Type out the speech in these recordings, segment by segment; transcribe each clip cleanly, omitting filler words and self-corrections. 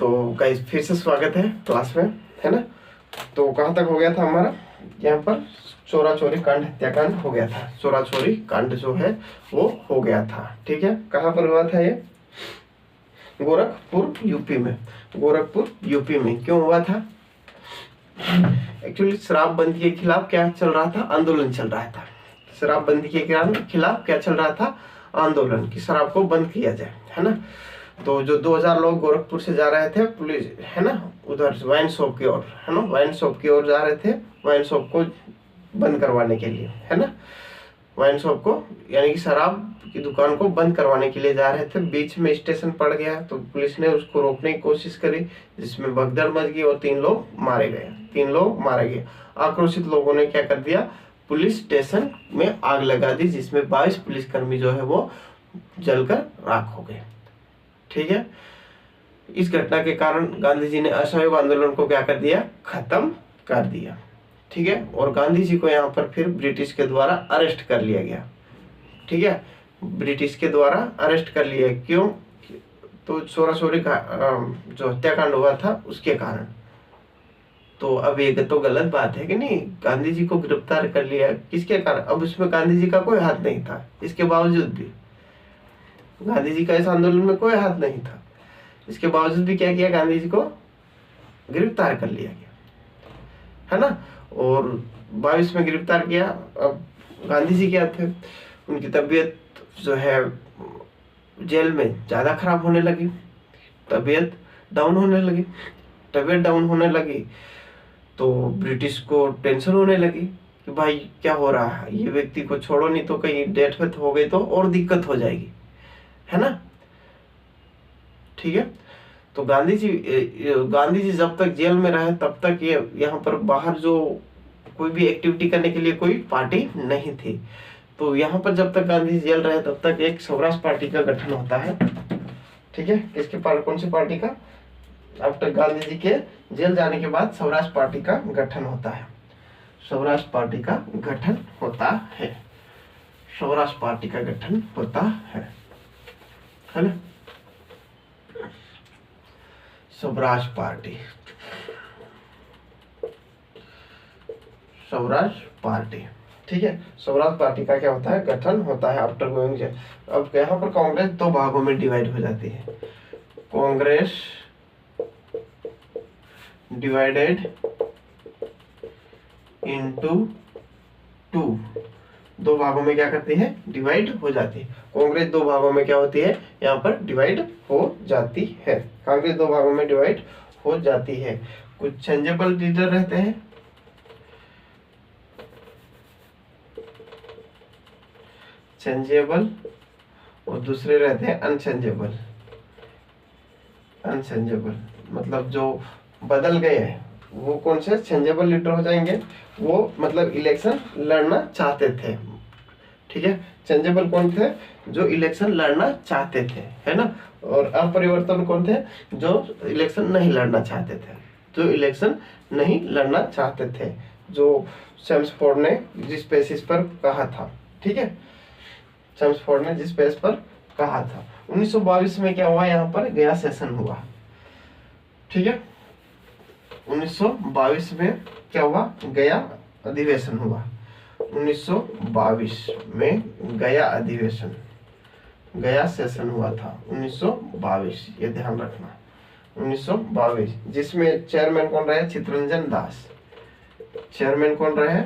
तो गाइस फिर से स्वागत है क्लास में, है ना। तो कहाँ तक हो गया था हमारा, यहाँ पर चोरा चोरी कांड हत्याकांड हो गया था। चोरा चोरी कांड जो है वो हो गया था, ठीक है। कहाँ पर हुआ था ये, गोरखपुर यूपी में। गोरखपुर यूपी में क्यों हुआ था, एक्चुअली शराबबंदी के खिलाफ क्या चल रहा था, आंदोलन चल रहा था। शराबबंदी के खिलाफ क्या चल रहा था, आंदोलन, कि शराब को बंद किया जाए, है ना। तो जो 2000 लोग गोरखपुर से जा रहे थे, पुलिस, है ना, उधर वाइन शॉप की ओर, है ना, वाइन शॉप की ओर जा रहे थे, वाइन शॉप को बंद करवाने के लिए, है ना। वाइन शॉप को यानी कि शराब की दुकान को बंद करवाने के लिए जा रहे थे। बीच में स्टेशन पड़ गया तो पुलिस ने उसको रोकने की कोशिश करी, जिसमें भगदड़ मच गई और 3 लोग मारे गए। 3 लोग मारे गए। आक्रोशित लोगों ने क्या कर दिया, पुलिस स्टेशन में आग लगा दी, जिसमें 22 पुलिसकर्मी जो है वो जलकर राख हो गए, ठीक है। इस घटना के कारण गांधी जी ने असहयोग आंदोलन को क्या कर दिया, खत्म कर दिया, ठीक है। और गांधी जी को यहाँ पर फिर ब्रिटिश के द्वारा अरेस्ट कर लिया गया, ठीक है। ब्रिटिश के द्वारा अरेस्ट कर लिया, क्यों, तो चोरा चोरी का जो हत्याकांड हुआ था उसके कारण। तो अब ये तो गलत बात है कि नहीं, गांधी जी को गिरफ्तार कर लिया किसके कारण, अब उसमें गांधी जी का कोई हाथ नहीं था। इसके बावजूद भी गांधी जी का इस आंदोलन में कोई हाथ नहीं था, इसके बावजूद भी क्या किया, गांधी जी को गिरफ्तार कर लिया गया, है ना। और 22 में गिरफ्तार किया। अब गांधी जी क्या थे, उनकी तबीयत जो है जेल में ज़्यादा खराब होने लगी, तबीयत डाउन होने लगी। तबीयत डाउन होने लगी तो ब्रिटिश को टेंशन होने लगी कि भाई क्या हो रहा है, ये व्यक्ति को छोड़ो, नहीं तो कहीं डेथ वेथ हो गई तो और दिक्कत हो जाएगी, है ना, ठीक है। तो गांधी जी जब तक जेल में रहे तब तक ये यहाँ पर बाहर जो कोई भी एक्टिविटी करने के लिए कोई पार्टी नहीं थी। तो यहाँ पर जब तक गांधी जी जेल रहे तब तक एक स्वराज पार्टी का गठन होता है, ठीक है। किसके पार्टी, कौन सी पार्टी का, आफ्टर गांधी जी के जेल जाने के बाद स्वराज पार्टी का गठन होता है। स्वराज पार्टी का गठन होता है, स्वराज पार्टी का गठन होता है ना। स्वराज पार्टी, स्वराज पार्टी, ठीक है। स्वराज पार्टी का क्या होता है, गठन होता है आफ्टर गोइंग जेल। अब यहाँ पर कांग्रेस 2 भागों में डिवाइड हो जाती है। कांग्रेस डिवाइडेड इनटू 2, 2 भागों में क्या करती है, डिवाइड हो जाती है। कांग्रेस 2 भागों में क्या होती है, यहाँ पर डिवाइड हो जाती है। कांग्रेस 2 भागों में डिवाइड हो जाती है। कुछ चेंजेबल लीडर रहते हैं, चेंजेबल, और दूसरे रहते हैं अनचेंजेबल। अनचेंजेबल मतलब जो बदल गए हैं, वो कौन से चेंजेबल लीडर हो जाएंगे, वो मतलब इलेक्शन लड़ना चाहते थे, ठीक है। चेंजेबल कौन थे, जो इलेक्शन लड़ना चाहते थे, है ना। और अपरिवर्तन कौन थे, जो इलेक्शन नहीं लड़ना चाहते थे, जो इलेक्शन नहीं लड़ना चाहते थे, जो चेम्सफोर्ड ने जिस बेसिस पर कहा था, ठीक है। चेम्सफोर्ड ने जिस बेस पर कहा था। 1922 में क्या हुआ, यहाँ पर गया सेशन हुआ, ठीक है। 1922 में क्या हुआ, गया अधिवेशन हुआ। 1922 में गया अधिवेशन, गया सेशन हुआ था 1922, ये ध्यान रखना। 1922, जिसमें चेयरमैन कौन रहे, चित्तरंजन दास। चेयरमैन कौन रहे,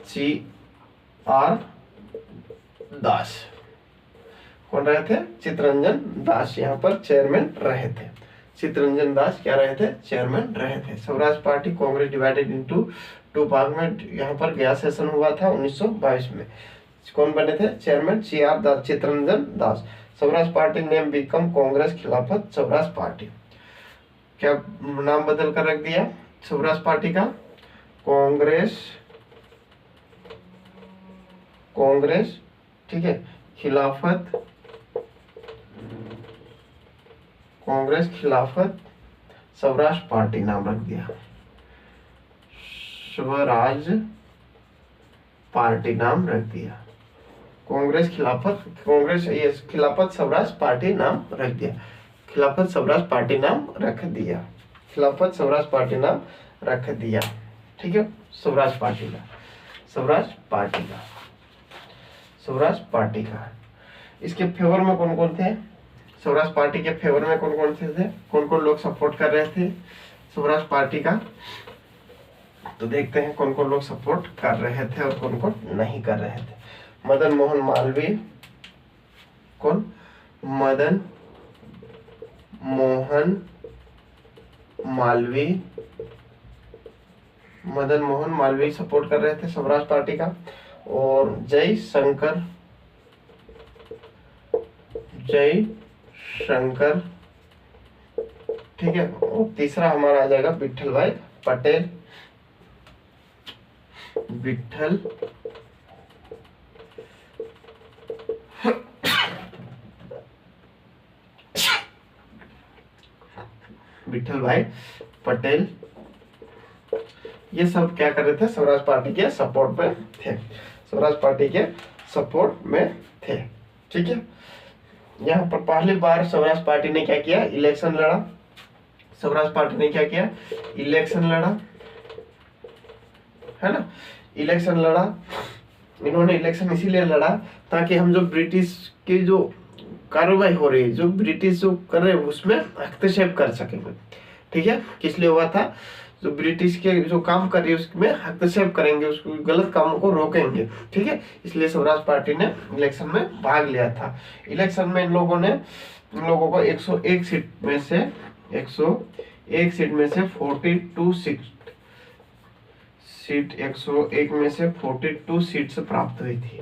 CR दास। कौन रहे थे, चित्तरंजन दास यहाँ पर चेयरमैन रहे थे। चित्तरंजन दास क्या रहे थे, चेयरमैन रहे थे। Swaraj party Congress divided into 2 भाग में यहाँ पर गया सेशन हुआ था 1922 में। कौन बने थे chairman, CR Das, Chittaranjan Das. Swaraj party name become Congress Khilafat Swaraj party. क्या नाम बदल कर रख दिया स्वराज पार्टी का, कांग्रेस, कांग्रेस, ठीक है, खिलाफत, कांग्रेस खिलाफत स्वराज पार्टी नाम रख दिया। स्वराज पार्टी नाम रख दिया। कांग्रेस खिलाफत, कांग्रेस ये खिलाफत स्वराज पार्टी नाम रख दिया। खिलाफत स्वराज पार्टी नाम रख दिया, खिलाफत स्वराज पार्टी नाम रख दिया। ठीक है, स्वराज पार्टी का, स्वराज पार्टी का, स्वराज पार्टी का। इसके फेवर में कौन कौन थे? स्वराज पार्टी के फेवर में कौन कौन थे? कौन कौन लोग सपोर्ट कर रहे थे स्वराज पार्टी का? तो देखते हैं कौन कौन लोग सपोर्ट कर रहे थे और कौन कौन नहीं कर रहे थे। मदन मोहन मालवीय, कौन? मदन मोहन मालवीय, मदन मोहन मालवीय सपोर्ट कर रहे थे स्वराज पार्टी का। और जयशंकर, जयशंकर, ठीक है। और तीसरा हमारा आ जाएगा विट्ठल भाई पटेल, विट्ठल विट्ठल भाई पटेल, ये सब क्या कर रहे थे? स्वराज पार्टी के सपोर्ट में थे, स्वराज पार्टी के सपोर्ट में थे। ठीक है, यहाँ पर पहली बार स्वराज पार्टी ने क्या किया? इलेक्शन लड़ा। स्वराज पार्टी ने क्या किया? इलेक्शन लड़ा, है ना, इलेक्शन लड़ा। इन्होंने इलेक्शन इसीलिए लड़ा ताकि हम जो ब्रिटिश की जो कार्रवाई हो रही है, जो ब्रिटिश जो कर रहे हैं उसमें हस्तक्षेप कर सके। ठीक है, किस लिए हुआ था? जो ब्रिटिश के जो काम कर रही है उसमें हस्तक्षेप करेंगे, उसको गलत कामों को रोकेंगे। ठीक है, इसलिए स्वराज पार्टी ने इलेक्शन में भाग लिया था। इलेक्शन में इन लोगों को 101 सीट में से 101 सीट में से 42 सीट 101 में से 42 सीट से प्राप्त हुई थी।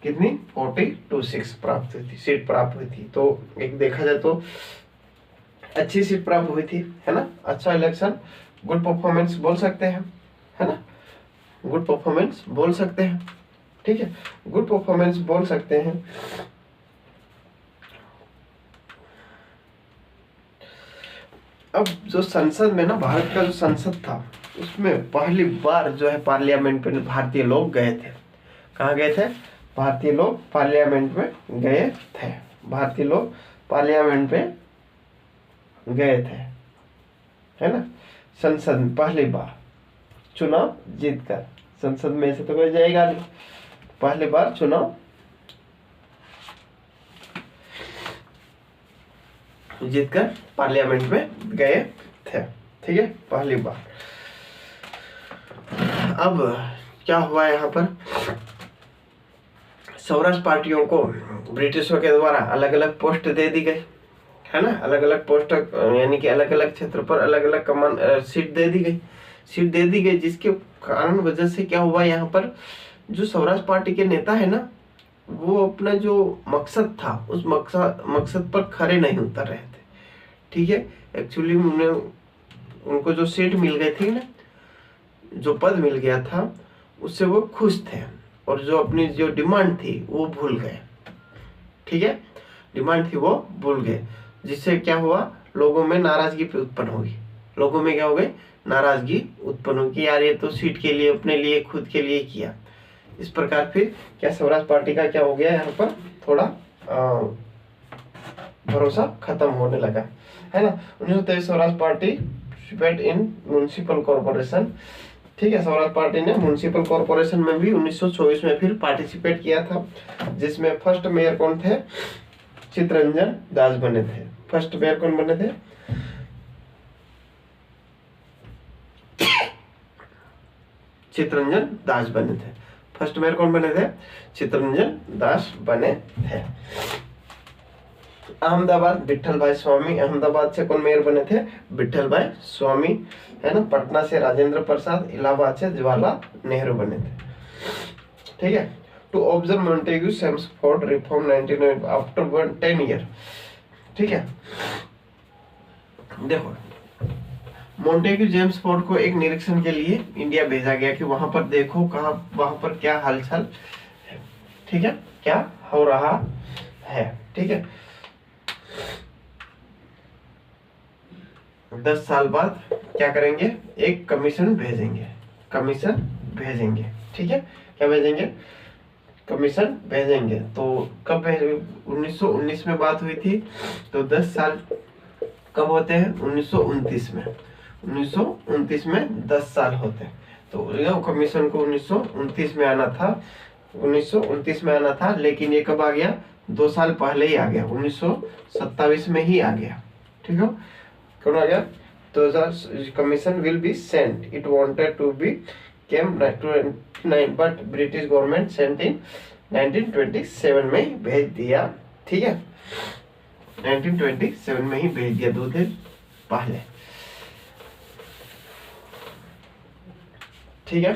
कितनी? 42 प्राप्त हुई थी, सीट प्राप्त हुई थी। तो एक देखा जाए तो अच्छी सीट प्राप्त हुई थी, है ना। अच्छा इलेक्शन, गुड परफॉर्मेंस बोल सकते हैं, है ना, गुड परफॉर्मेंस बोल सकते हैं। ठीक है, गुड परफॉर्मेंस बोल सकते हैं। अब जो संसद में ना, भारत का जो संसद था उसमें पहली बार जो है पार्लियामेंट में भारतीय लोग गए थे। कहाँ गए थे? भारतीय लोग पार्लियामेंट में गए थे, भारतीय लोग पार्लियामेंट में गए थे, है ना। संसद में पहली बार चुनाव जीतकर, संसद में से तो कोई जाएगा नहीं, पहली बार चुनाव जीतकर पार्लियामेंट में गए थे। ठीक है, पहली बार। अब क्या हुआ यहाँ पर? स्वराज पार्टियों को ब्रिटिशों के द्वारा अलग अलग पोस्ट दे दी गई, है ना, अलग अलग पोस्ट, यानी कि अलग अलग क्षेत्र पर अलग अलग कमान सीट दे दी गई, जिसके कारण वजह से क्या हुआ यहाँ पर? जो स्वराज पार्टी के नेता है ना, वो अपना जो मकसद था उस मकसद पर खरे नहीं उतर रहे थे। ठीक है, एक्चुअली उनको जो सीट मिल गई थी ना, जो पद मिल गया था, उससे वो खुश थे और जो अपनी जो डिमांड थी वो भूल गए। ठीक है, डिमांड थी वो भूल गए, जिससे क्या हुआ? लोगों में नाराजगी उत्पन्न होगी। लोगों में क्या हो गई? नाराजगी उत्पन्न होगी, यार ये तो सीट के लिए, अपने लिए, खुद के लिए किया। इस प्रकार फिर क्या स्वराज पार्टी का क्या हो गया? यहाँ पर थोड़ा भरोसा खत्म होने लगा, है ना। 1923 Swaraj party participate in municipal corporation. ठीक है, स्वराज पार्टी ने म्युनिसिपल कॉर्पोरेशन में भी 1924 में फिर पार्टिसिपेट किया था, जिसमें फर्स्ट मेयर कौन थे? चित्तरंजन दास बने थे। फर्स्ट मेयर कौन बने थे? चित्तरंजन दास बने थे। फर्स्ट मेयर कौन बने थे? चित्तरंजन दास बने थे। अहमदाबाद विट्ठल भाई स्वामी, अहमदाबाद से कौन मेयर बने थे? विट्ठल भाई स्वामी, है ना। पटना से राजेंद्र प्रसाद, इलाहाबाद से जवाहरलाल नेहरू बने थे। ठीक है, to observe Montagu Chelmsford reform 1909 after 10 year. ठीक है, देखो मॉन्टेग्यू जेम्सफोर्ड को एक निरीक्षण के लिए इंडिया भेजा गया कि वहां पर देखो कहाँ, वहां पर क्या हलचल है। ठीक है, क्या हो रहा है। ठीक है, 10 साल बाद क्या करेंगे? एक कमीशन भेजेंगे, कमीशन भेजेंगे। ठीक है, क्या भेजेंगे? कमीशन भेजेंगे। तो कब भेज 1919 में बात हुई थी, तो 10 साल कब होते हैं 1929 में। 1929 में 10 साल होते हैं। तो यह कमीशन को 1929 में आना था, 1929 में आना था, लेकिन ये कब आ गया 2 साल पहले ही आ गया, 1927 में ही आ गया। ठीक है, कौन आ गया 2000 commission will be sent, it wanted to be came 29 but British government sent in 1927 में ही भेज दिया। ठीक है, 1927 में ही भेज दिया, 2 दिन पहले। ठीक है,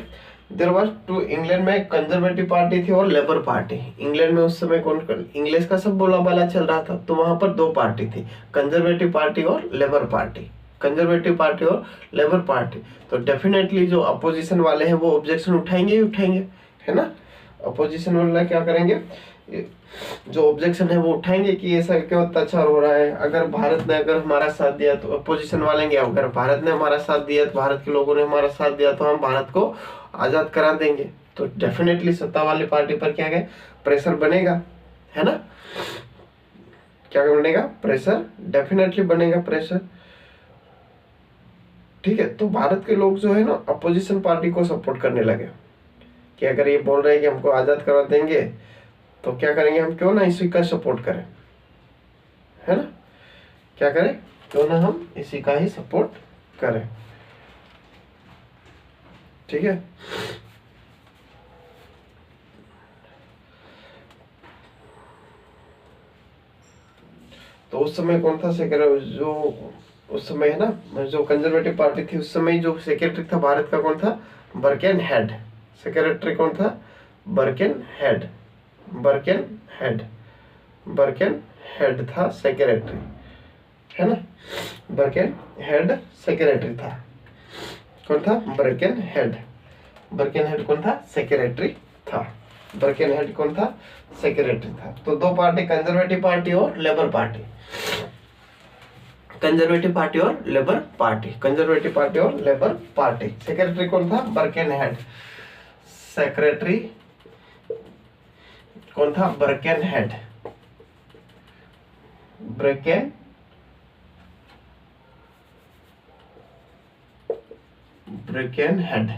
देयर वाज टू इंग्लैंड में कंजर्वेटिव पार्टी थी और लेबर पार्टी। इंग्लैंड में उस समय कौन इंग्लिश का सब बोला बाला चल रहा था, तो वहां पर 2 पार्टी थी, कंजर्वेटिव पार्टी और लेबर पार्टी। कंजर्वेटिव पार्टी और लेबर पार्टी, तो डेफिनेटली जो अपोजिशन वाले हैं वो ऑब्जेक्शन उठाएंगे ही उठाएंगे, है ना। अपोजिशन वाले क्या करेंगे, जो ऑब्जेक्शन है वो उठाएंगे कि ऐसा क्यों अत्याचार हो रहा है। अगर भारत ने अगर हमारा साथ दिया तो अपोजिशन वाले क्या, अगर भारत ने हमारा साथ दिया, तो भारत के लोगों ने हमारा साथ दिया, तो हम भारत को आजाद करा देंगे। तो डेफिनेटली सत्ता वाली पार्टी पर क्या है, प्रेशर बनेगा, है ना। क्या बनेगा, प्रेशर, डेफिनेटली बनेगा प्रेशर। ठीक है, तो भारत के लोग जो है ना अपोजिशन पार्टी को सपोर्ट करने लगे कि अगर ये बोल रहे हैं कि हमको आजाद करवा देंगे, तो क्या करेंगे हम, क्यों ना इसी का सपोर्ट करें, है ना। क्या करें, क्यों ना हम इसी का ही सपोर्ट करें। ठीक है, तो उस समय कौन था सेक्रेटरी, जो उस समय है ना जो कंजर्वेटिव पार्टी थी, उस समय जो सेक्रेटरी था भारत का कौन था, बर्केन हेड। सेक्रेटरी कौन था, बर्केन हेड। बर्केन हेड, बर्केन हेड था सेक्रेटरी, है ना। बर्केन हेड सेक्रेटरी था, कौन था, बर्केन हेड। बर्केन हेड कौन था, सेक्रेटरी था। बर्केन हेड कौन था, सेक्रेटरी था। तो 2 पार्टी, कंजर्वेटिव पार्टी और लेबर पार्टी। कंजर्वेटिव पार्टी और लेबर पार्टी, कंजर्वेटिव पार्टी और लेबर पार्टी। सेक्रेटरी कौन था, बर्केन हेड। सेक्रेटरी कौन था, बर्केन हेड। ब्रेकेन ब्रेकेन हेड,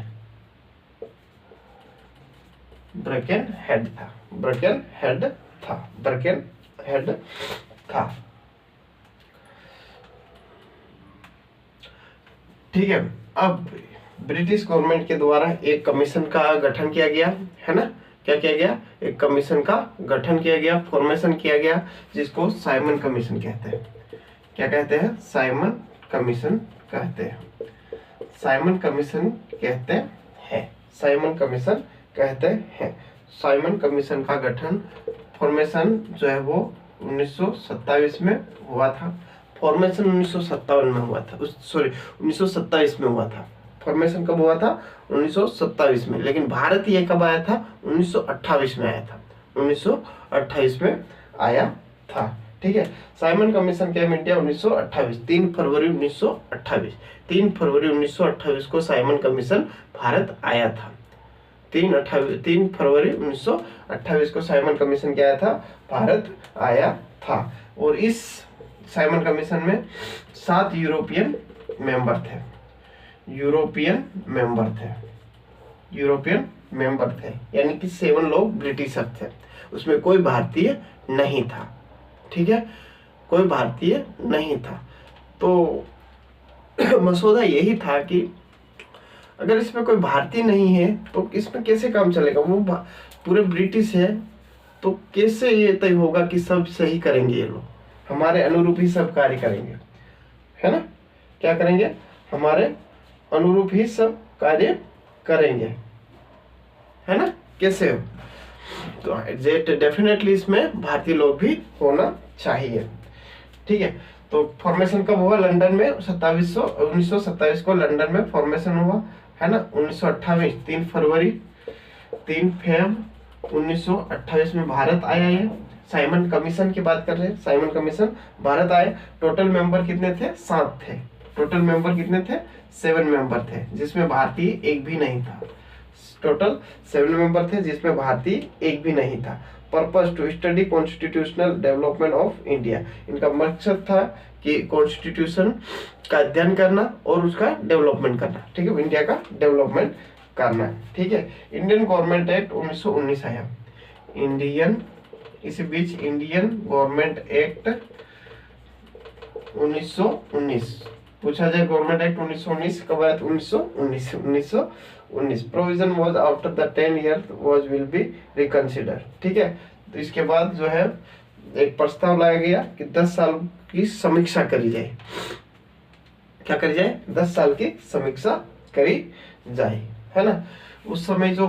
ब्रेकेन हेड था, ब्रेकेन हेड था, ब्रेकेन हेड था। ठीक है, अब ब्रिटिश गवर्नमेंट के द्वारा एक कमीशन का गठन किया गया, है ना। क्या किया गया, एक कमीशन का गठन किया गया, फॉर्मेशन किया गया, जिसको साइमन कमीशन कहते हैं। क्या कहते हैं, साइमन कमीशन कहते हैं। साइमन कमीशन कहते हैं, साइमन कमीशन कहते हैं। साइमन कमीशन का गठन, फॉर्मेशन जो है वो 1927 में हुआ था। फॉर्मेशन 1957 में हुआ था, 1927 में हुआ था। फॉर्मेशन कब हुआ था, 1927 में, लेकिन भारत ये कब आया था, 1928 में आया था, 1928 में आया था। ठीक है, साइमन कमीशन केम इंडिया 1928, 3 फरवरी 1928, 3 फरवरी 1928 को साइमन कमीशन भारत आया था। 3 फरवरी 1928 को साइमन कमीशन क्या आया था, भारत आया था। और इस साइमन कमीशन में 7 यूरोपियन मेंबर थे, यूरोपियन मेंबर थे, यूरोपियन मेंबर थे, यानी कि 7 लोग ब्रिटिशर थे, उसमें कोई भारतीय नहीं था। ठीक है, कोई भारतीय नहीं था। तो मसौदा यही था कि अगर इसमें कोई भारतीय नहीं है तो इसमें कैसे काम चलेगा, वो पूरे ब्रिटिश है, तो कैसे ये तय होगा कि सब सही करेंगे, ये लोग हमारे अनुरूप ही सब कार्य करेंगे, है ना। क्या करेंगे, हमारे अनुरूप ही सब कार्य करेंगे, है ना, कैसे हो। तो डेफिनेटली इसमें भारतीय लोग भी होना चाहिए। ठीक है, तो फॉर्मेशन कब हुआ, लंदन में 1927 को लंदन में फॉर्मेशन हुआ, है ना। 1928 3 फरवरी 3 फेब 1928 में भारत आया। ये साइमन कमीशन की बात कर रहे हैं, साइमन कमीशन भारत आए। टोटल मेंबर कितने थे, 7 थे। टोटल मेंबर कितने थे, 7 मेंबर थे, जिसमें भारतीय एक भी नहीं था। टोटल 7 मेंबर थे जिसमें भारतीय एक भी नहीं था। Purpose to study constitutional development of India, इनका मकसद था कि कॉन्स्टिट्यूशन का अध्ययन करना और उसका डेवलपमेंट करना, ठीक है, इंडिया का डेवलपमेंट करना, ठीक है। इंडियन गवर्नमेंट एक्ट 1919 आया, इंडियन, इसी बीच इंडियन गवर्नमेंट एक्ट 1919 पूछा जाए, गवर्नमेंट एक्ट 1919 कब आया? 1919 provision was after the 10 year was will be reconsider, ठीक है। तो इसके बाद जो है एक प्रस्ताव लाया गया कि 10 साल की समीक्षा करी जाए। क्या करी जाए? 10 साल की समीक्षा करी जाए, है ना। उस समय जो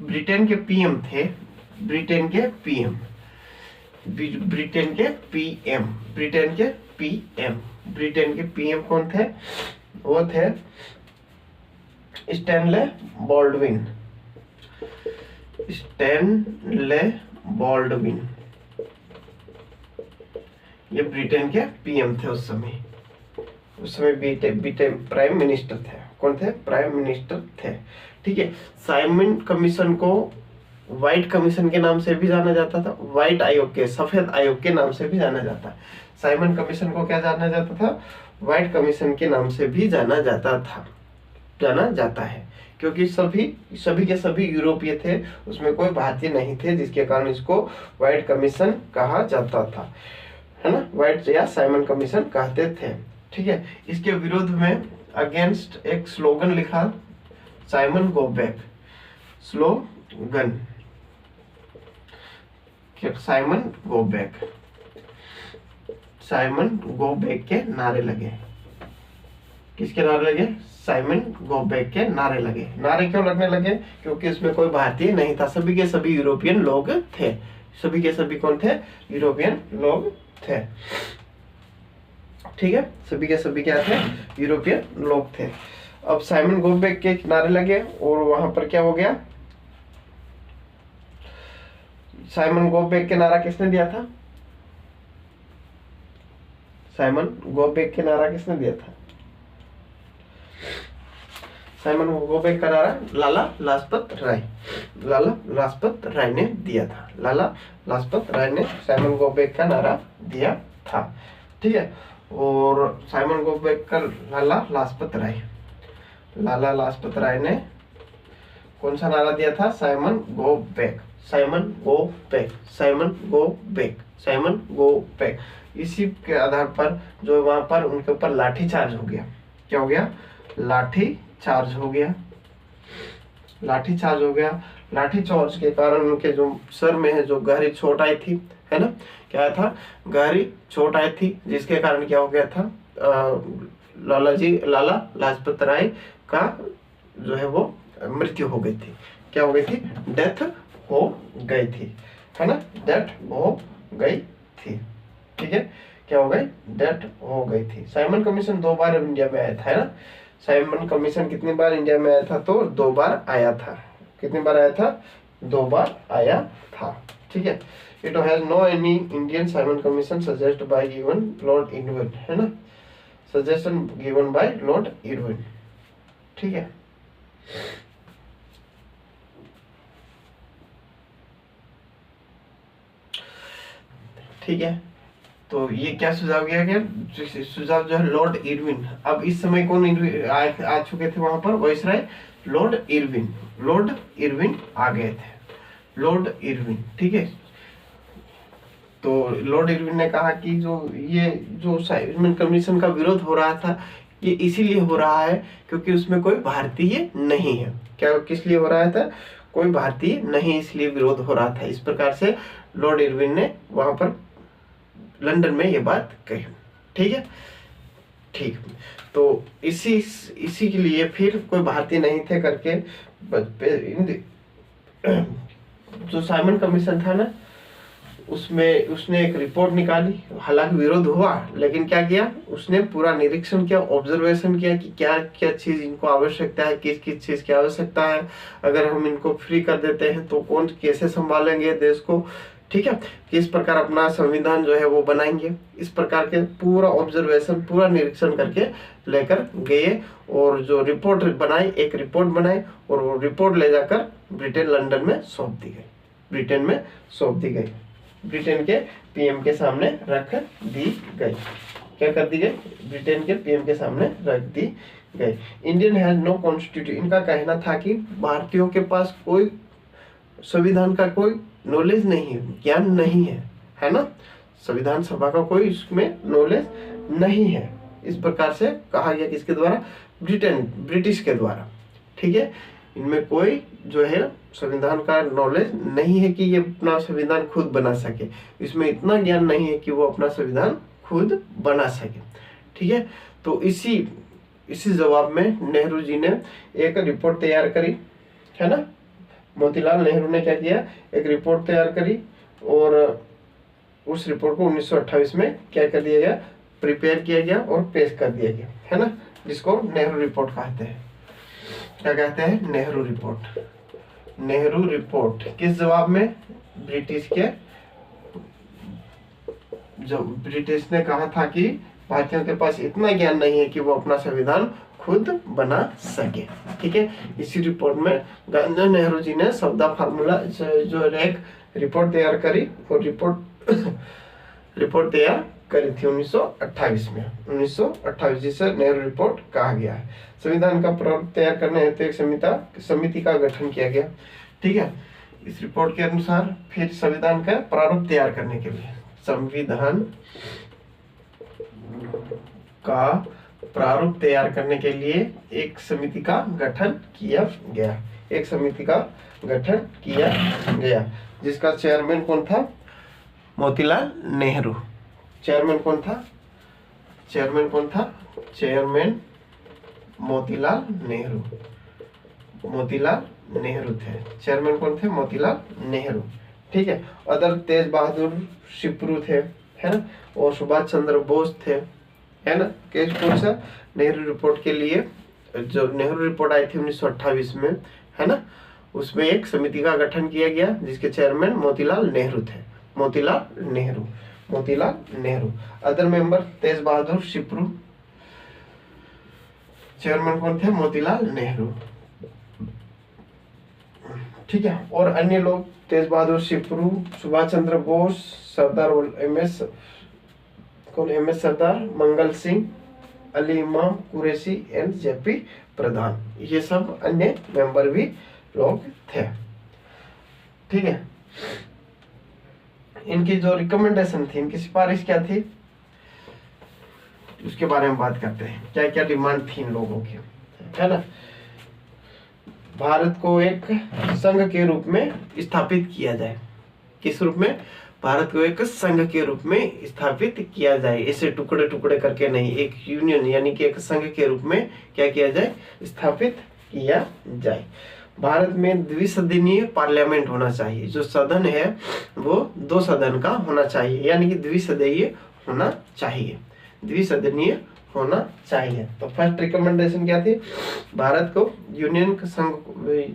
ब्रिटेन के पीएम थे, ब्रिटेन के पीएम कौन थे? वो थे स्टैनले बॉल्डविन, ये ब्रिटेन के पीएम थे उस समय ब्रिटेन प्राइम मिनिस्टर थे। कौन थे? प्राइम मिनिस्टर थे, ठीक है। साइमन कमीशन को व्हाइट कमीशन के नाम से भी जाना जाता था, व्हाइट आयोग के, सफेद आयोग के नाम से भी जाना जाता है। साइमन कमीशन को क्या जाना जाता था? व्हाइट कमीशन के नाम से भी जाना जाता है, क्योंकि सभी के सभी यूरोपीय थे, उसमें कोई भारतीय नहीं थे, जिसके कारण इसको व्हाइट कमीशन कहा जाता था, है ना। व्हाइट या साइमन कमीशन कहते थे, ठीक है। इसके विरोध में अगेंस्ट एक स्लोगन लिखा, Simon go back, slogan Simon go back के नारे लगे। किसके नारे लगे? साइमन गो बैक के नारे लगे। नारे क्यों लगने लगे? क्योंकि उसमें कोई भारतीय नहीं था, सभी के सभी यूरोपियन लोग थे। सभी के सभी कौन थे? यूरोपियन लोग थे, ठीक है। सभी के सभी क्या थे? यूरोपियन लोग थे। अब साइमन गो बैक के नारे लगे और वहां पर क्या हो गया? साइमन गो बैक के नारा किसने दिया था? साइमन गो बैक के नारा किसने दिया था? साइमन गो बैक का नारा लाला लाजपत राय ने दिया था। लाला लाजपत राय ने साइमन गो बैक का नारा दिया था, ठीक है। और साइमन गो बैक का लाला लाजपत राय ने कौन सा नारा दिया था? Simon go back. इसी के आधार पर जो वहां पर उनके ऊपर लाठी चार्ज हो गया। क्या हो गया? लाठी चार्ज हो गया। लाठी चार्ज के कारण उनके जो सर में है जो गहरी चोट आई थी, है ना। क्या था? गहरी चोट आई थी, जिसके कारण क्या हो गया था? लाला लाजपत राय का जो है वो मृत्यु हो गई थी। क्या हो गई थी? डेथ हो गई थी, है ना। डेथ हो गई थी, ठीक है। क्या हो गई? डेथ हो गई थी। साइमन कमीशन 2 बार इंडिया में आया था, है ना। साइमन कमीशन कितनी बार इंडिया में आया था? तो 2 बार आया था। कितनी बार आया था? 2 बार आया था, ठीक है। It has no any Indian Simon commission suggest by given Lord Irwin, है ना। Suggestion given by Lord Irwin, ठीक है। ठीक है, तो ये क्या सुझाव किया गया? सुझाव जो है लॉर्ड इरविन। अब इस समय कौन आ चुके थे वहां पर? वाइसराय लॉर्ड इरविन आ गए थे। लॉर्ड इरविन, ठीक है। तो लॉर्ड इरविन ने कहा कि जो साइमन कमीशन का विरोध हो रहा था, ये इसीलिए हो रहा है क्योंकि उसमें कोई भारतीय नहीं है। क्या किस लिए हो रहा था? कोई भारतीय नहीं, इसलिए विरोध हो रहा था। इस प्रकार से लॉर्ड इरविन ने वहां पर लंदन में ये बात कही, ठीक है। ठीक, तो इसी के लिए फिर कोई भारतीय नहीं थे करके जो साइमन कमीशन था ना, उसमें उसने एक रिपोर्ट निकाली। हालांकि विरोध हुआ, लेकिन क्या किया उसने? पूरा निरीक्षण किया, ऑब्जर्वेशन किया कि क्या क्या चीज इनको आवश्यकता है, किस किस चीज की आवश्यकता है। अगर हम इनको फ्री कर देते हैं तो कौन कैसे संभालेंगे देश को, ठीक है, किस प्रकार अपना संविधान जो है वो बनाएंगे, इस प्रकार के पूरा ऑब्जर्वेशन, पूरा निरीक्षण करके लेकर गए और जो रिपोर्ट बनाई, एक रिपोर्ट बनाई और वो रिपोर्ट ले जाकर ब्रिटेन लंदन में सौंप दी गई, ब्रिटेन में सौंप दी गई, ब्रिटेन के पीएम के सामने रख दी गई। क्या कर दी गई? ब्रिटेन के पीएम के सामने रख दी गई। इंडियन हैज नो कॉन्स्टिट्यूशन, इनका कहना था कि भारतीयों के पास कोई संविधान का कोई नॉलेज नहीं है, ज्ञान नहीं है ना, संविधान सभा का कोई इसमें नॉलेज नहीं है, इस प्रकार से कहा गया किसके द्वारा? ब्रिटिश के द्वारा। ठीक है, इनमें कोई जो है संविधान का नॉलेज नहीं है कि ये अपना संविधान खुद बना सके, इसमें इतना ज्ञान नहीं है कि वो अपना संविधान खुद बना सके। ठीक है, तो इसी जवाब में नेहरू जी ने एक रिपोर्ट तैयार करी, है ना, मोतीलाल नेहरू ने क्या किया? एक रिपोर्ट तैयार करी और उस रिपोर्ट को 1928 में क्या कर दिया गया? प्रिपेयर किया गया और पेश कर दिया गया, है ना, जिसको नेहरू रिपोर्ट कहते हैं। क्या कहते हैं? नेहरू रिपोर्ट। नेहरू रिपोर्ट किस जवाब में? ब्रिटिश के, जो ब्रिटिश ने कहा था कि भारतीयों के पास इतना ज्ञान नहीं है कि वो अपना संविधान खुद बना सके। ठीक है, इसी रिपोर्ट में गांधी नेहरू जी ने शब्दा फार्मूला जो एक रिपोर्ट तैयार करी और रिपोर्ट तैयार करी थी 1928 में, 1928, जिसे नेहरू रिपोर्ट कहा गया है। संविधान का प्रारूप तैयार करने हेतु एक समिति का गठन किया गया। ठीक है, इस रिपोर्ट के अनुसार फिर संविधान का प्रारूप तैयार करने के लिए, संविधान का प्रारूप तैयार करने के लिए एक समिति का गठन किया गया, एक समिति का गठन किया गया, जिसका चेयरमैन कौन था? मोतीलाल नेहरू। चेयरमैन कौन था? चेयरमैन कौन था? चेयरमैन मोतीलाल नेहरू। मोतीलाल नेहरू थे। चेयरमैन कौन थे? मोतीलाल नेहरू। ठीक है, अदर तेज बहादुर शिपरू थे, है ना, और सुभाष चंद्र बोस थे, है ना। कौन सा? नेहरू रिपोर्ट के लिए, जो नेहरू रिपोर्ट आई थी 1928 में, है ना, उसमें एक समिति का गठन किया गया जिसके चेयरमैन मोतीलाल नेहरू थे। मोतीलाल नेहरू, मोतीलाल नेहरू। अदर मेंबर तेज बहादुर शिपरू, चेयरमैन कौन थे? मोतीलाल नेहरू। ठीक है, और अन्य लोग तेज बहादुर शिपरू, सुभाष चंद्र बोस, सरदार एम.एस. सरदार, मंगल सिंह, अली इमाम कुरैशी एंड जे.पी. प्रधान, ये सब अन्य मेंबर भी लोग थे। ठीक है, इनकी जो रिकमेंडेशन थी, इनकी सिफारिश क्या थी, उसके बारे में बात करते हैं। क्या क्या डिमांड थी इन लोगों की, है ना। भारत को एक संघ के रूप में स्थापित किया जाए। किस रूप में? भारत को एक संघ के रूप में स्थापित किया जाए, ऐसे टुकड़े टुकड़े करके नहीं, एक यूनियन यानी कि एक संघ के रूप में क्या किया जाए? स्थापित किया जाए। भारत में द्विसदनीय पार्लियामेंट होना चाहिए, जो सदन है वो 2 सदन का होना चाहिए, यानी कि द्विसदनीय होना चाहिए, द्विसदनीय होना चाहिए। तो फर्स्ट रिकमेंडेशन क्या थी? भारत को यूनियन का संघ,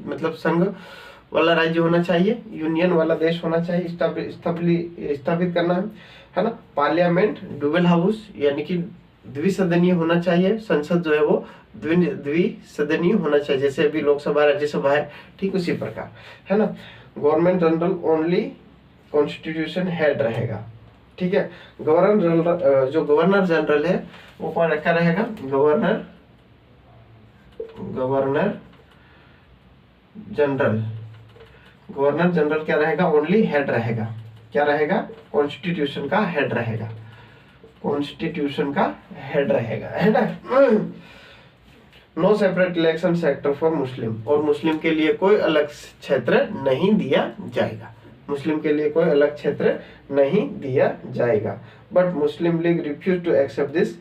मतलब संघ वाला राज्य होना चाहिए, यूनियन वाला देश होना चाहिए, स्थापित करना है ना। पार्लियामेंट डुअल हाउस यानी कि द्विसदनीय होना चाहिए, संसद जो है वो द्विसदनीय होना चाहिए, जैसे अभी लोकसभा राज्यसभा है, ठीक उसी प्रकार, है ना। Government general only constitution head रहेगा। ठीक है, जो गवर्नर जनरल है वो कौन रखा रहेगा? Governor general. गवर्नर जनरल क्या रहेगा? ओनली हेड रहेगा। क्या रहेगा? कॉन्स्टिट्यूशन का हेड रहेगा, कॉन्स्टिट्यूशन का हेड रहेगा, है ना। No separate election sector for Muslim, और मुस्लिम के लिए कोई अलग क्षेत्र नहीं दिया जाएगा, मुस्लिम के लिए कोई अलग क्षेत्र नहीं दिया जाएगा। But Muslim League refuse to accept this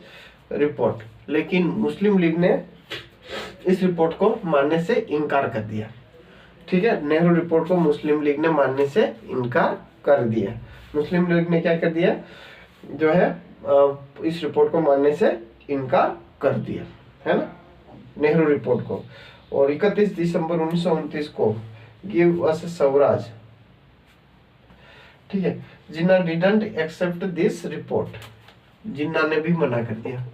report, लेकिन मुस्लिम लीग ने इस रिपोर्ट को मानने से इनकार कर दिया। ठीक है, नेहरू रिपोर्ट को मुस्लिम लीग ने मानने से इनकार कर दिया। मुस्लिम लीग ने क्या कर दिया? जो है इस रिपोर्ट को मानने से इनकार कर दिया, है ना, नेहरू रिपोर्ट को। और 31 दिसंबर 1929 को गिव अस स्वराज, ठीक है, जिन्ना डिडंट एक्सेप्ट दिस रिपोर्ट, जिन्ना ने भी मना कर दिया,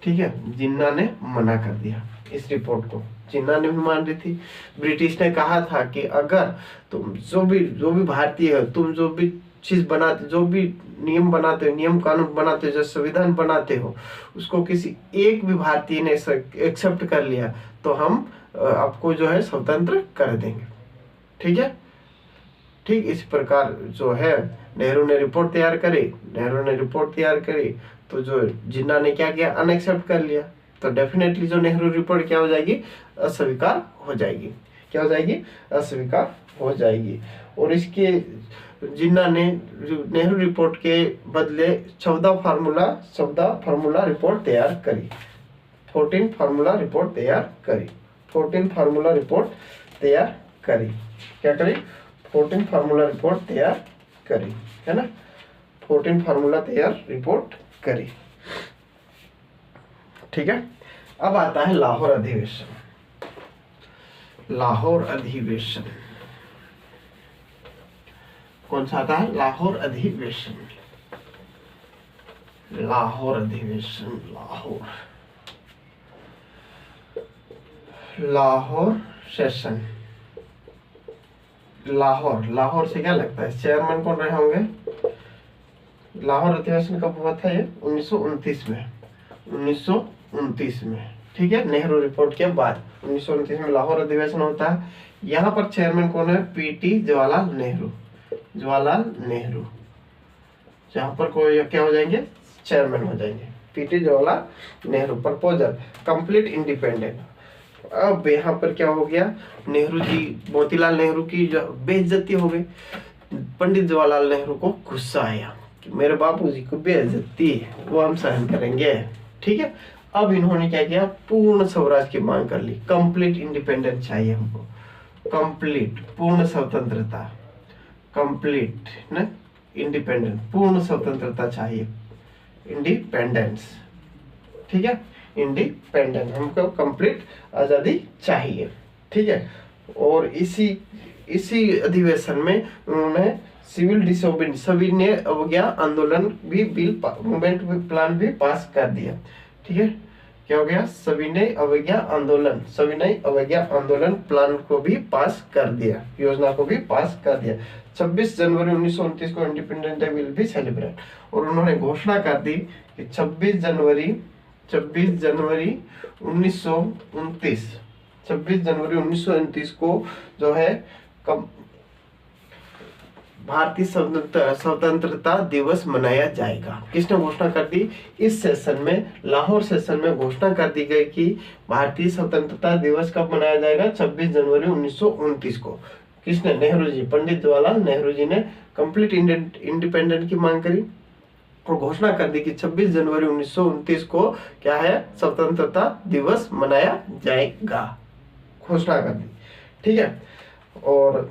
ठीक है, जिन्ना ने मना कर दिया इस रिपोर्ट को, जिन्ना ने भी मान रही थी। ब्रिटिश ने कहा था कि अगर तुम जो भी भारतीय हो, तुम जो भी चीज बनाते, जो भी नियम बनाते हो, नियम कानून बनाते हो, जो संविधान बनाते हो, उसको किसी एक भी भारतीय ने एक्सेप्ट कर लिया तो हम आपको जो है स्वतंत्र कर देंगे, ठीक है। ठीक इस प्रकार जो है नेहरू ने रिपोर्ट तैयार करी, तो जो जिन्ना ने क्या किया, अनएक्सेप्ट कर लिया, तो डेफिनेटली जो नेहरू रिपोर्ट क्या हो जाएगी, अस्वीकार हो जाएगी। क्या हो जाएगी, अस्वीकार हो जाएगी। और इसके जिन्ना ने नेहरू रिपोर्ट के बदले 14 फार्मूला रिपोर्ट तैयार करी, 14 फार्मूला रिपोर्ट तैयार करी, 14 फार्मूला रिपोर्ट तैयार करी। क्या करी, 14 फार्मूला रिपोर्ट तैयार करी, है ना, 14 फार्मूला तैयार रिपोर्ट करी, ठीक है। अब आता है लाहौर अधिवेशन। लाहौर अधिवेशन कौन सा आता है, लाहौर अधिवेशन, लाहौर अधिवेशन, लाहौर सेशन। लाहौर से क्या लगता है, चेयरमैन कौन रहे होंगे। लाहौर अधिवेशन कब हुआ था, ये 1929 में, 1929 में, ठीक है, नेहरू रिपोर्ट के बाद 1929 में लाहौर अधिवेशन होता है। यहाँ पर चेयरमैन कौन है, पीटी जवाहरलाल नेहरू, जहाँ पर कोई क्या हो जाएंगे, चेयरमैन हो जाएंगे, PT Jawaharlal Nehru. Proposal complete independent. अब यहाँ पर क्या हो गया, नेहरू जी, मोतीलाल नेहरू की जो बेइज्जती हो गई, पंडित जवाहरलाल नेहरू को गुस्सा आया कि मेरे बापूजी को बेइज्जती है, वो हम सहन करेंगे, ठीक है। अब इन्होंने क्या किया, पूर्ण स्वराज की मांग कर ली, कंप्लीट इंडिपेंडेंस चाहिए हमको, कंप्लीट पूर्ण स्वतंत्रता, कंप्लीट ना इंडिपेंडेंस, पूर्ण स्वतंत्रता चाहिए, इंडिपेंडेंस, ठीक है, इंडिपेंडेंस, हमको कंप्लीट आजादी चाहिए, ठीक है। और इसी अधिवेशन में उन्होंने सिविल डिसोबीडियंस, सविनय अवज्ञा आंदोलन भी मूवमेंट प्लान भी पास कर दिया, ठीक है। क्या हो गया, सविनय अवज्ञा आंदोलन प्लान को भी पास कर दिया, योजना को भी पास कर दिया। 26 जनवरी 1929 को independence day will be celebrate, और उन्होंने घोषणा कर दी कि 26 जनवरी 1929 को जो है भारतीय स्वतंत्रता दिवस मनाया जाएगा। किसने घोषणा कर दी, इस सेशन में, लाहौर सेशन में घोषणा कर दी गई कि भारतीय स्वतंत्रता दिवस कब मनाया जाएगा, 26 जनवरी 1929 को। किसने, नेहरू जी, पंडित जवाहरलाल नेहरू जी ने कंप्लीट इंडिपेंडेंट की मांग करी और घोषणा कर दी कि 26 जनवरी 1929 को क्या है, स्वतंत्रता दिवस मनाया जाएगा, घोषणा कर दी, ठीक है। और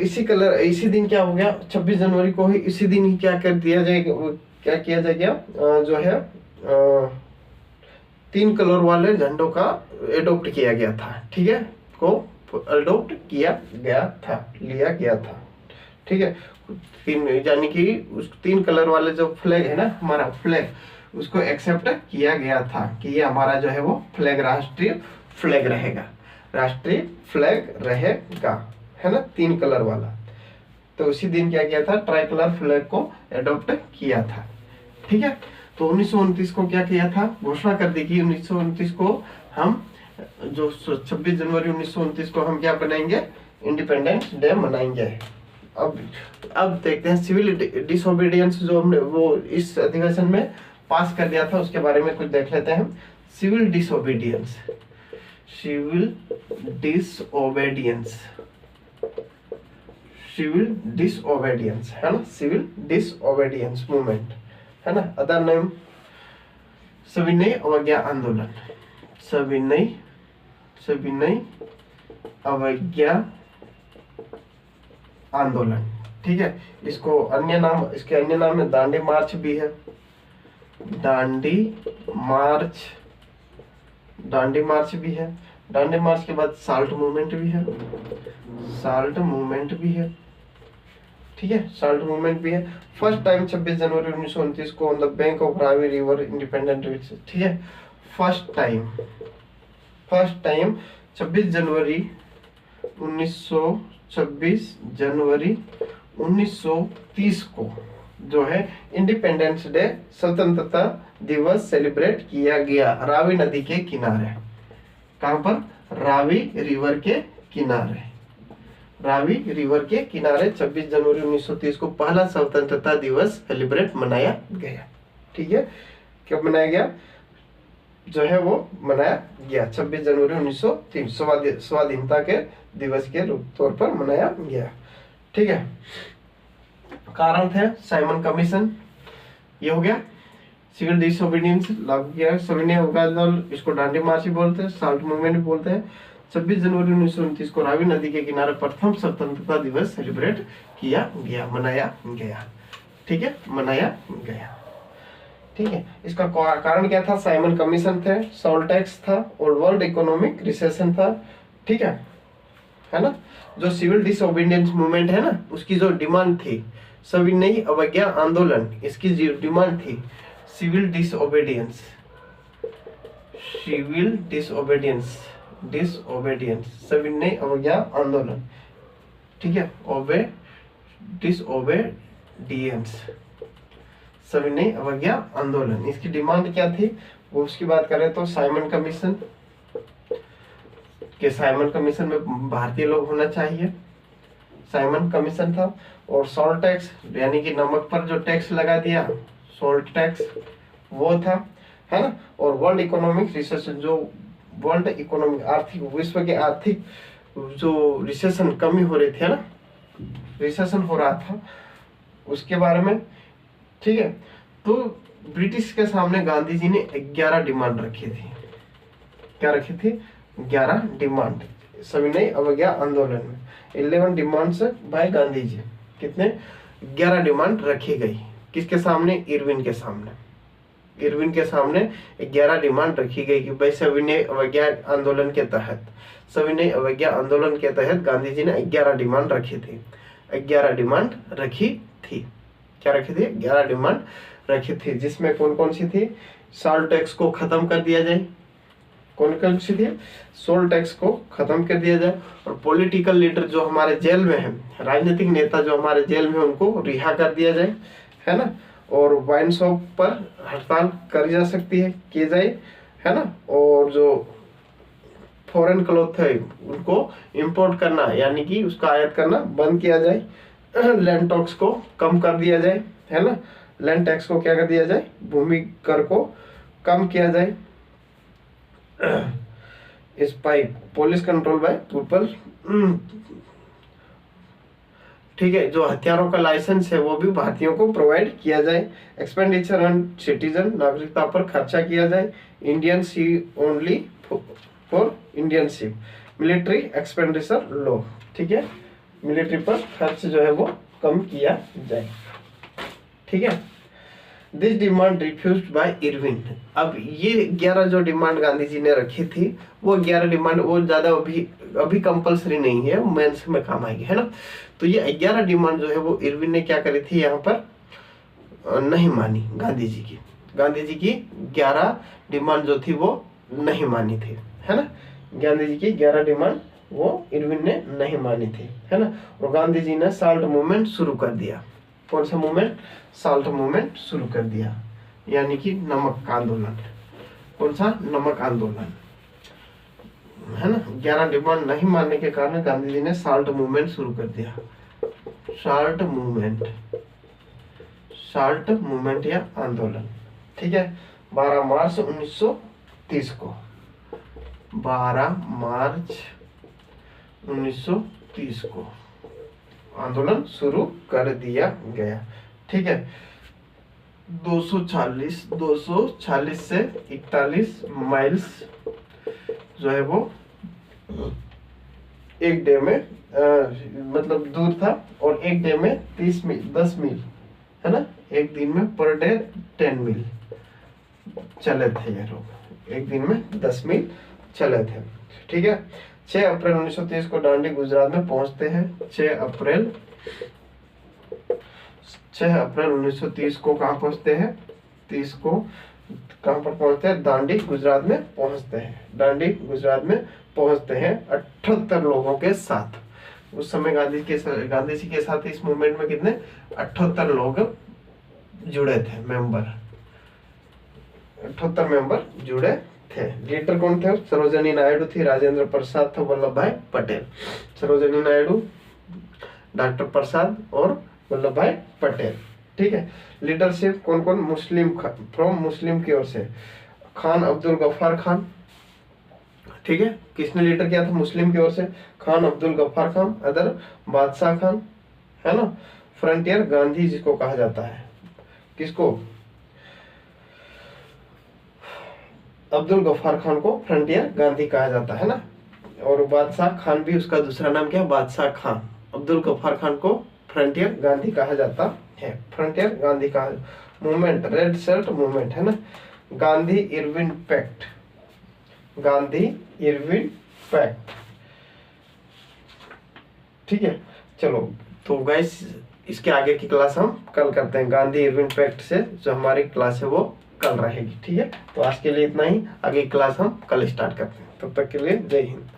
इसी दिन क्या हो गया, 26 जनवरी को ही, इसी दिन ही क्या कर दिया जाएगा, क्या किया जाएगा, जो है 3 कलर वाले झंडों का एडॉप्ट किया गया था, ठीक है, को एडॉप्ट किया गया था, ठीक है। यानी कि उस 3 कलर वाले जो फ्लैग है ना, हमारा फ्लैग, उसको एक्सेप्ट किया गया था कि ये हमारा जो है वो फ्लैग, राष्ट्रीय फ्लैग रहेगा, है ना, 3 कलर वाला। तो उसी दिन क्या किया था, ट्राई कलर फ्लैग को एडॉप्ट किया था, ठीक है। तो 1929 को क्या किया था, घोषणा कर दी कि 1929 को हम जो 26 जनवरी 1929 को हम क्या बनाएंगे, इंडिपेंडेंस डे मनाएंगे। अब देखते हैं सिविल डिसोबीडियंस जो हमने वो इस अधिवेशन में पास कर दिया था, उसके बारे में कुछ देख लेते हैं। सिविल डिसोबीडियंस है ना, सिविल डिसओबीडियंस मूवमेंट, है ना, अदर नेम सविनय अवज्ञा आंदोलन, सविनय अवज्ञा आंदोलन, ठीक है। इसके अन्य नाम में दांडी मार्च भी है, दांडी मार्च भी है। दांडी मार्च के बाद साल्ट मूवमेंट भी है, साल्ट मूवमेंट भी है, ठीक है, साल्ट मूवमेंट भी है। फर्स्ट टाइम 26 जनवरी 1929 को on the bank of Ravi river independent, ठीक है, फर्स्ट टाइम 26 जनवरी 1930 को जो है इंडिपेंडेंस डे, स्वतंत्रता दिवस सेलिब्रेट किया गया रावी नदी के किनारे। कहां पर? रावी रिवर के किनारे। रावी रिवर के किनारे 26 जनवरी 1930 को पहला स्वतंत्रता दिवस सेलिब्रेट मनाया गया। ठीक है, कब मनाया गया? जो है वो मनाया गया 26 जनवरी 1930 स्वाधीनता के दिवस के तौर पर मनाया गया। ठीक है, कारण थे साइमन कमीशन, ये हो गया। सिविल डिसोबीडियंस लागू किया, सविनय अवकाश आंदोलन, इसको डांडी मार्च बोलते हैं, साल्ट मूवमेंट बोलते हैं। 26 जनवरी 1929 को रावी नदी के किनारे प्रथम स्वतंत्रता दिवस सेलिब्रेट किया गया, मनाया गया। ठीक है, मनाया गया। ठीक है, इसका कारण क्या था? साइमन कमीशन थे, सॉल्ट टैक्स था और वर्ल्ड इकोनॉमिक रिसेशन था। ठीक है ना। जो सिविल डिसोबीडियंस मूवमेंट है ना, उसकी जो डिमांड थी सविनय अवज्ञा आंदोलन, इसकी डिमांड थी सिविल डिसओबीडियंस, सविनय अवज्ञा आंदोलन। ठीक है, डिसओबीडियंस, सविनय अवज्ञा आंदोलन, इसकी डिमांड क्या थी वो उसकी बात करें तो साइमन कमीशन में भारतीय लोग होना चाहिए, साइमन कमीशन था। और सॉल्ट टैक्स यानी कि नमक पर जो टैक्स लगा दिया, सॉल्ट टैक्स, वो था, है ना। और वर्ल्ड इकोनॉमिक रिसेशन, जो वर्ल्ड इकोनॉमिक आर्थिक, विश्व के आर्थिक जो रिसेशन, कमी हो रही थी, है ना, रिसेशन हो रहा था, उसके बारे में। ठीक है, तो ब्रिटिश के सामने गांधी जी ने 11 डिमांड रखी थी। क्या रखी थी? 11 डिमांड सविनय अवज्ञा आंदोलन में। 11 डिमांड्स बाय गांधी जी। कितने? 11 डिमांड रखी गई। किसके सामने? इरविन के सामने। इरविन के सामने 11 डिमांड रखी गई कि भाई सविनय अवज्ञा आंदोलन के तहत, सविनय अवज्ञा आंदोलन के तहत गांधी जी ने 11 डिमांड रखी थी। 11 डिमांड रखी थी। क्या रखी थी? 11 डिमांड रखी थी, जिसमें कौन कौन सी थी? सॉल्ट टैक्स को खत्म कर दिया जाए। कौन कौन सी थी? सॉल्ट टैक्स को खत्म कर दिया जाए, और पॉलिटिकल लीडर जो हमारे जेल में हैं, राजनीतिक नेता जो हमारे जेल में, उनको रिहा कर दिया जाए, है ना। और वाइन शॉप पर हड़ताल करी जा सकती है, की जाए, है ना। और जो फॉरेन क्लॉथ है उनको इंपोर्ट करना, यानी कि उसका आयात करना बंद किया जाए। लैंड टैक्स को कम कर दिया जाए, है ना। लैंड टैक्स को क्या कर दिया जाए? भूमि कर को कम किया जाए। इस by police control by people. ठीक है, जो हथियारों का लाइसेंस है वो भी भारतीयों को प्रोवाइड किया जाए। एक्सपेंडिचर ऑन सिटीजन, नागरिकता पर खर्चा किया जाए। Indian sea only for Indian ship. Military expenditure low, ठीक है, मिलिट्री पर खर्च जो है वो कम किया जाए। ठीक है, this demand refused by Irwin. अब ये 11 जो डिमांड गांधी जी ने रखी थी, वो 11 डिमांड वो ज्यादा अभी कंपलसरी नहीं है, मेंस में काम आएगी, है ना। तो ये 11 डिमांड जो है वो इरविन ने क्या करी थी, यहाँ पर नहीं मानी गांधी जी की। गांधी जी की 11 डिमांड जो थी वो नहीं मानी थी, है ना। गांधी जी की 11 डिमांड वो इरविन ने नहीं मानी थी, है ना। और गांधी जी ने साल्ट मूवमेंट शुरू कर दिया। कौन सा मूवमेंट? साल्ट मूवमेंट शुरू कर दिया, यानी कि नमक आंदोलन। कौन सा? नमक आंदोलन, है ना। 11 डिमांड नहीं मानने के कारण गांधी जी ने साल्ट मूवमेंट शुरू कर दिया। साल्ट मूवमेंट या आंदोलन। ठीक है, 12 मार्च 1930 को, 12 मार्च 1930 को आंदोलन शुरू कर दिया गया। ठीक है, 240 से 41 माइल्स जो है वो एक डे में मतलब दूर था, और एक डे में 10 मील, है ना। एक दिन में पर डे 10 मील चले थे ये लोग, एक दिन में 10 मील चले थे। ठीक है, 6 अप्रैल 1930 को दांडी गुजरात में पहुंचते हैं। 6 अप्रैल 1930 को कहाँ पहुंचते हैं? 30 को कहाँ पर पहुंचते हैं? दांडी गुजरात में पहुंचते हैं। दांडी गुजरात में पहुंचते हैं 78 लोगों के साथ। उस समय गांधी जी के साथ इस मूवमेंट में कितने 78 लोग जुड़े थे, मेंबर 78 मेंबर जुड़े थे। लीडर कौन थे? सरोजिनी नायडू थी, राजेंद्र प्रसाद था, वल्लभ भाई पटेल। सरोजिनी नायडू, डॉक्टर प्रसाद और वल्लभ भाई पटेल। ठीक है। लीडरशिप कौन कौन? मुस्लिम, फ्रॉम मुस्लिम की ओर से खान अब्दुल गफ्फार खान। ठीक है। किसने लीडर किया था? मुस्लिम की ओर से खान अब्दुल गफ्फार खान। अदर बादशाह खान, है ना। फ्रंटियर गांधी जिसको कहा जाता है, किसको? अब्दुल गफ्फार खान को फ्रंटियर गांधी कहा जाता है ना। और बादशाह खान भी उसका दूसरा नाम क्या? बादशाह खान। अब्दुल गफ्फार खान को फ्रंटियर गांधी कहा जाता है। फ्रंटियर गांधी का मूवमेंट, रेड शर्ट मूवमेंट, है ना। Gandhi Irwin pact, Gandhi Irwin pact. ठीक है। चलो, तो गाइस इसके आगे की क्लास हम कल करते हैं। गांधी इरविन पैक्ट से जो हमारी क्लास है वो कल रहेगी। ठीक है। तो आज के लिए इतना ही, आगे क्लास हम कल स्टार्ट करते हैं। तब तक के लिए जय हिंद।